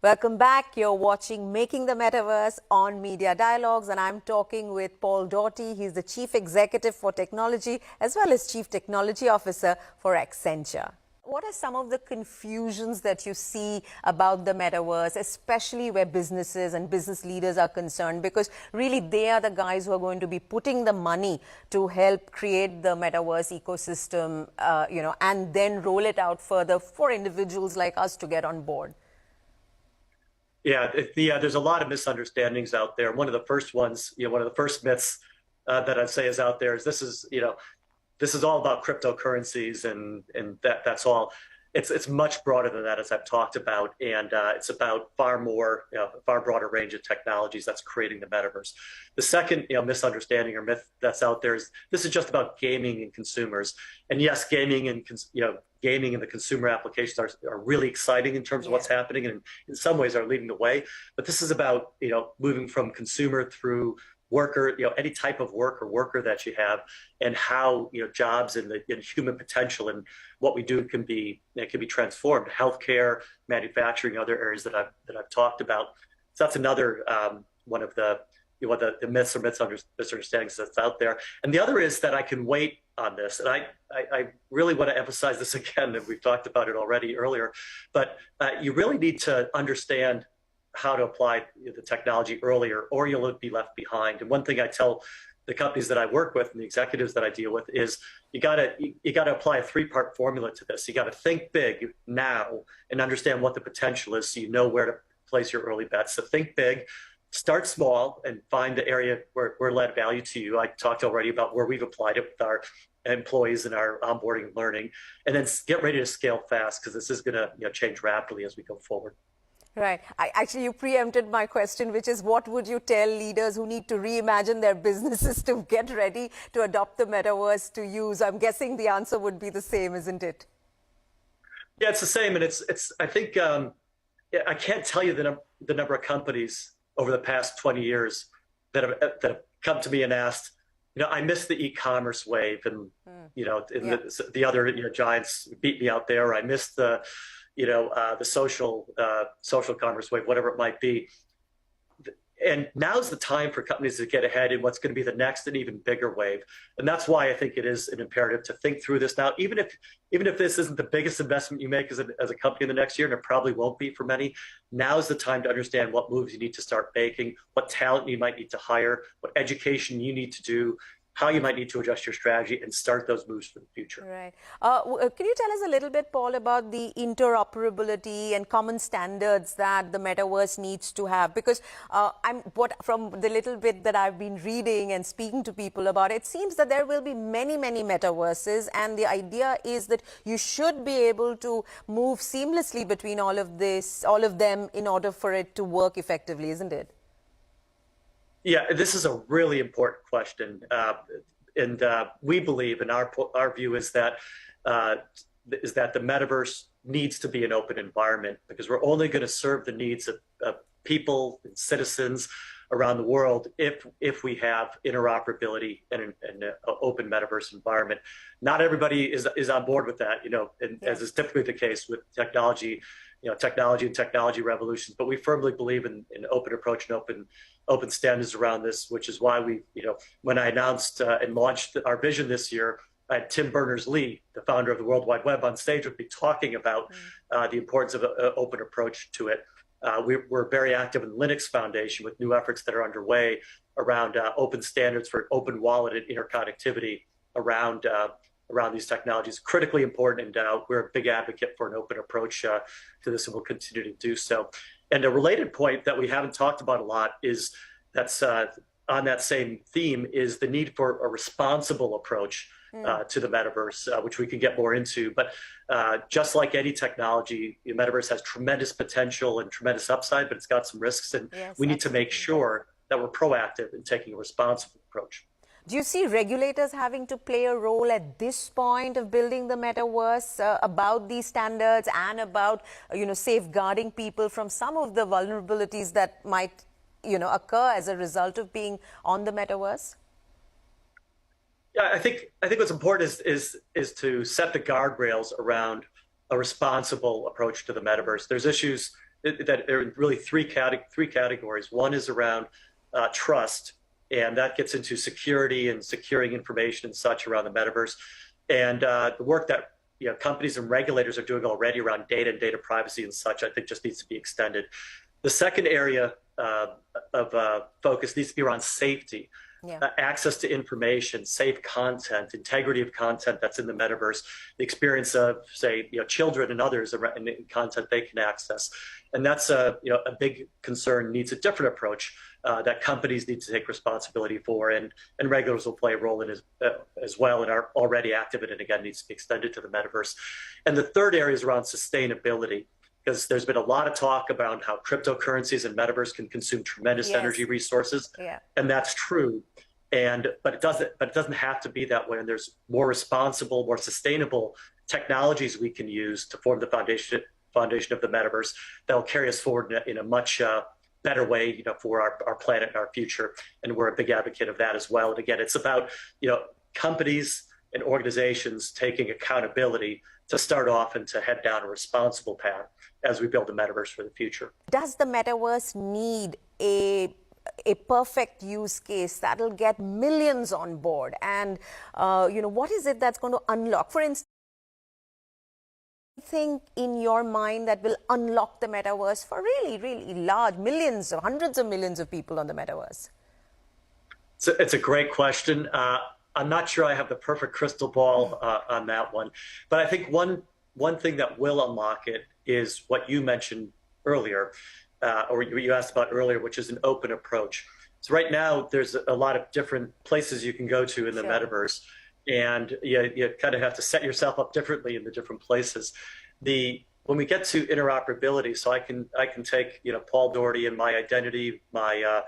Welcome back. You're watching Making the Metaverse on Media Dialogues, and I'm talking with Paul Daugherty. He's the Chief Executive for Technology as well as Chief Technology Officer for Accenture. What are some of the confusions that you see about the Metaverse, especially where businesses and business leaders are concerned? Because really they are the guys who are going to be putting the money to help create the Metaverse ecosystem, and then roll it out further for individuals like us to get on board. Yeah, there's a lot of misunderstandings out there. One of the first ones, one of the first myths that I'd say is out there is this is all about cryptocurrencies and that's all. It's much broader than that, as I've talked about, and it's about far broader range of technologies that's creating the metaverse. The second, misunderstanding or myth that's out there is this is just about gaming and consumers. And yes, gaming and the consumer applications are really exciting in terms of what's happening, and in some ways are leading the way. But this is about moving from consumer through worker, any type of work or worker that you have, and how jobs and the human potential and what we do can be transformed. Healthcare, manufacturing, other areas that I've talked about. So that's another one of the myths or misunderstandings that's out there. And the other is that I can wait on this, and I really want to emphasize this again, and we've talked about it already earlier, but you really need to understand how to apply the technology earlier, or you'll be left behind. And one thing I tell the companies that I work with and the executives that I deal with is you gotta apply a three-part formula to this. You gotta think big now and understand what the potential is, so you know where to place your early bets. So think big, start small, and find the area where we're add value to you. I talked already about where we've applied it with our employees and our onboarding and learning, and then get ready to scale fast, because this is gonna change rapidly as we go forward. Right. Actually, you preempted my question, which is what would you tell leaders who need to reimagine their businesses to get ready to adopt the metaverse to use? I'm guessing the answer would be the same, isn't it? Yeah, it's the same. And I think, I can't tell you the number of companies over the past 20 years that have come to me and asked, I missed the e-commerce wave, and, the other giants beat me out there. I missed the social commerce wave, whatever it might be. And now's the time for companies to get ahead in what's going to be the next and even bigger wave. And that's why I think it is an imperative to think through this now, even if this isn't the biggest investment you make as a company in the next year, and it probably won't be for many. Now's the time to understand what moves you need to start making, what talent you might need to hire, what education you need to do, how you might need to adjust your strategy and start those moves for the future. Right. Can you tell us a little bit, Paul, about the interoperability and common standards that the metaverse needs to have? Because from the little bit that I've been reading and speaking to people about, it seems that there will be many, many metaverses, and the idea is that you should be able to move seamlessly between all of them in order for it to work effectively, isn't it? Yeah, this is a really important question, and we believe, and our view is that the metaverse needs to be an open environment, because we're only going to serve the needs of people and citizens around the world if we have interoperability and an open metaverse environment. Not everybody is on board with that, as is typically the case with technology. Technology and technology revolutions, but we firmly believe in an open approach and open standards around this, which is why we, when I announced and launched our vision this year, I had Tim Berners-Lee, the founder of the World Wide Web, on stage with me talking about the importance of an open approach to it. We're very active in the Linux Foundation with new efforts that are underway around open standards for open wallet and interconnectivity around these technologies. Critically important, and we're a big advocate for an open approach to this, and we'll continue to do so. And a related point that we haven't talked about a lot is that's on that same theme is the need for a responsible approach to the metaverse, which we can get more into. But just like any technology, the metaverse has tremendous potential and tremendous upside, but it's got some risks, and we need to make sure that we're proactive in taking a responsible approach. Do you see regulators having to play a role at this point of building the metaverse about these standards and about, safeguarding people from some of the vulnerabilities that might, occur as a result of being on the metaverse? Yeah, I think what's important is to set the guardrails around a responsible approach to the metaverse. There's issues that are really three categories. One is around trust, and that gets into security and securing information and such around the metaverse, and the work that companies and regulators are doing already around data and data privacy and such, I think just needs to be extended. The second area of focus needs to be around safety. Access to information, safe content, integrity of content that's in the metaverse, the experience of, say, children and others in content they can access, and that's a big concern. Needs a different approach that companies need to take responsibility for, and regulators will play a role in as well, and are already active in it. Again, needs to be extended to the metaverse. And the third area is around sustainability, because there's been a lot of talk about how cryptocurrencies and metaverse can consume tremendous energy resources, and that's true. But it doesn't have to be that way. And there's more responsible, more sustainable technologies we can use to form the foundation of the metaverse that will carry us forward in a much better way, for our planet and our future. And we're a big advocate of that as well. And again, it's about companies and organizations taking accountability to start off and to head down a responsible path as we build the metaverse for the future. Does the metaverse need a perfect use case that'll get millions on board? And, what is it that's going to unlock? For instance, think in your mind that will unlock the metaverse for really, really large millions or hundreds of millions of people on the metaverse? So it's a great question. I'm not sure I have the perfect crystal ball on that one, but I think one thing that will unlock it is what you mentioned earlier, or you asked about earlier, which is an open approach. So right now, there's a lot of different places you can go to in the metaverse, and you kind of have to set yourself up differently in the different places. When we get to interoperability, so I can take Paul Daugherty and my identity, my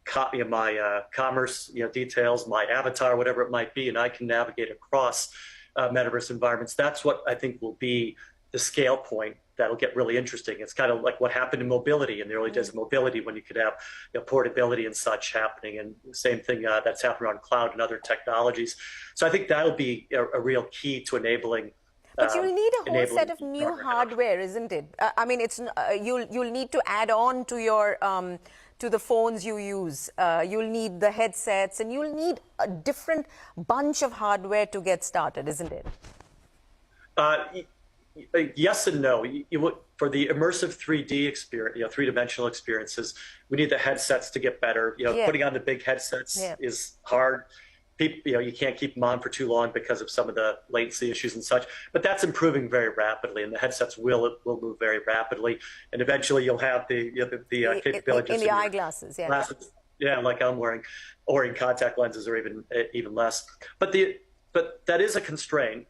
commerce details, my avatar, whatever it might be, and I can navigate across metaverse environments. That's what I think will be the scale point that'll get really interesting. It's kind of like what happened in mobility in the early days of mobility, when you could have portability and such happening, and the same thing that's happening around cloud and other technologies. So I think that'll be a real key to enabling. But you'll need a whole set of new hardware, isn't it? I mean, it's you'll need to add on to your to the phones you use. You'll need the headsets, and you'll need a different bunch of hardware to get started, isn't it? Yes and no. For the immersive 3D experience, three-dimensional experiences, we need the headsets to get better. Putting on the big headsets is hard. People, you can't keep them on for too long because of some of the latency issues and such. But that's improving very rapidly, and the headsets will move very rapidly. And eventually, you'll have the capability in the eyeglasses, glasses, like I'm wearing, or in contact lenses, or even less. But that is a constraint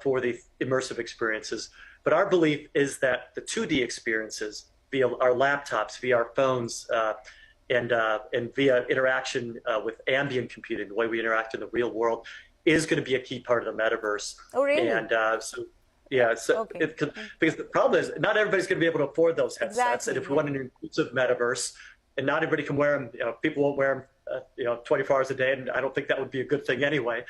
for the immersive experiences. But our belief is that the 2D experiences, via our laptops, via our phones, and via interaction with ambient computing, the way we interact in the real world, is going to be a key part of the metaverse. Oh, really? And because the problem is not everybody's going to be able to afford those headsets. Exactly. And if we want an inclusive metaverse, and not everybody can wear them, people won't wear them, 24 hours a day, and I don't think that would be a good thing anyway.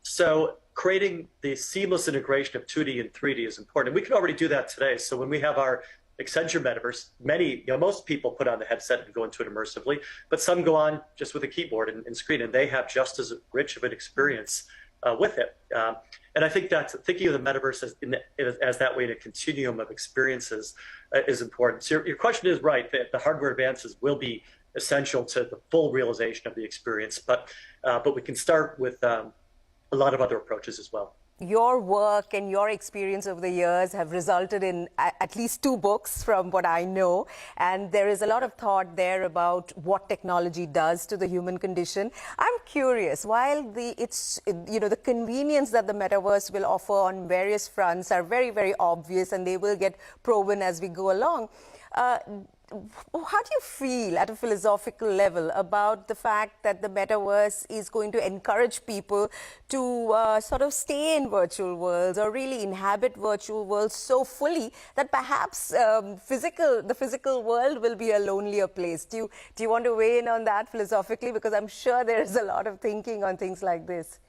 So creating the seamless integration of 2D and 3D is important. And we can already do that today. So when we have our Accenture Metaverse, most people put on the headset and go into it immersively, but some go on just with a keyboard and screen, and they have just as rich of an experience with it. And I think that thinking of the metaverse as that way in a continuum of experiences is important. So your question is right, that the hardware advances will be essential to the full realization of the experience, but we can start with a lot of other approaches as well. Your work and your experience over the years have resulted in at least 2 books, from what I know, and there is a lot of thought there about what technology does to the human condition. I'm curious, while the convenience that the metaverse will offer on various fronts are very, very obvious, and they will get proven as we go along, how do you feel at a philosophical level about the fact that the metaverse is going to encourage people to sort of stay in virtual worlds, or really inhabit virtual worlds so fully that perhaps the physical world will be a lonelier place? Do you want to weigh in on that philosophically? Because I'm sure there is a lot of thinking on things like this.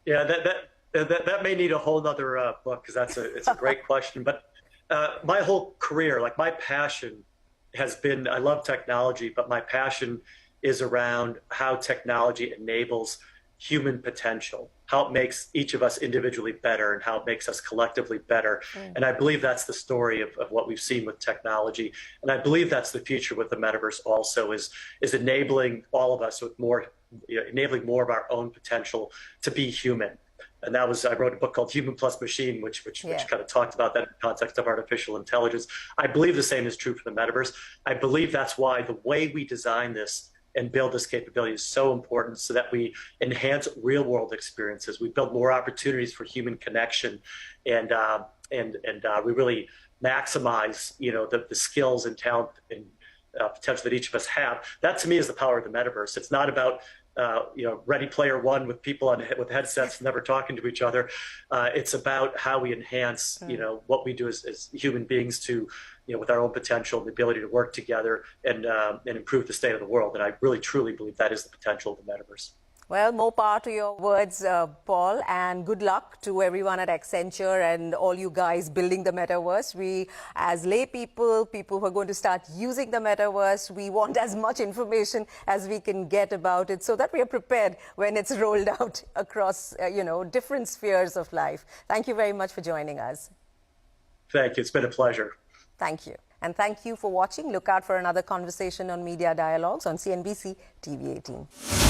Yeah, that may need a whole other book, because it's a great question. But My whole career, like my passion has been, I love technology, but my passion is around how technology enables human potential, how it makes each of us individually better and how it makes us collectively better. And I believe that's the story of what we've seen with technology. And I believe that's the future with the metaverse also is enabling all of us with more, enabling more of our own potential to be human. And that was, I wrote a book called Human Plus Machine, which kind of talked about that in the context of artificial intelligence. I believe the same is true for the metaverse. I believe that's why the way we design this and build this capability is so important, so that we enhance real world experiences. We build more opportunities for human connection, and we really maximize, the skills and talent and potential that each of us have. That to me is the power of the metaverse. It's not about Ready Player One with people with headsets never talking to each other. It's about how we enhance, what we do as human beings to, with our own potential and the ability to work together and improve the state of the world. And I really, truly believe that is the potential of the metaverse. Well, more power to your words, Paul, and good luck to everyone at Accenture and all you guys building the metaverse. We, as lay people who are going to start using the metaverse, we want as much information as we can get about it so that we are prepared when it's rolled out across, different spheres of life. Thank you very much for joining us. Thank you. It's been a pleasure. Thank you. And thank you for watching. Look out for another conversation on Media Dialogues on CNBC TV 18.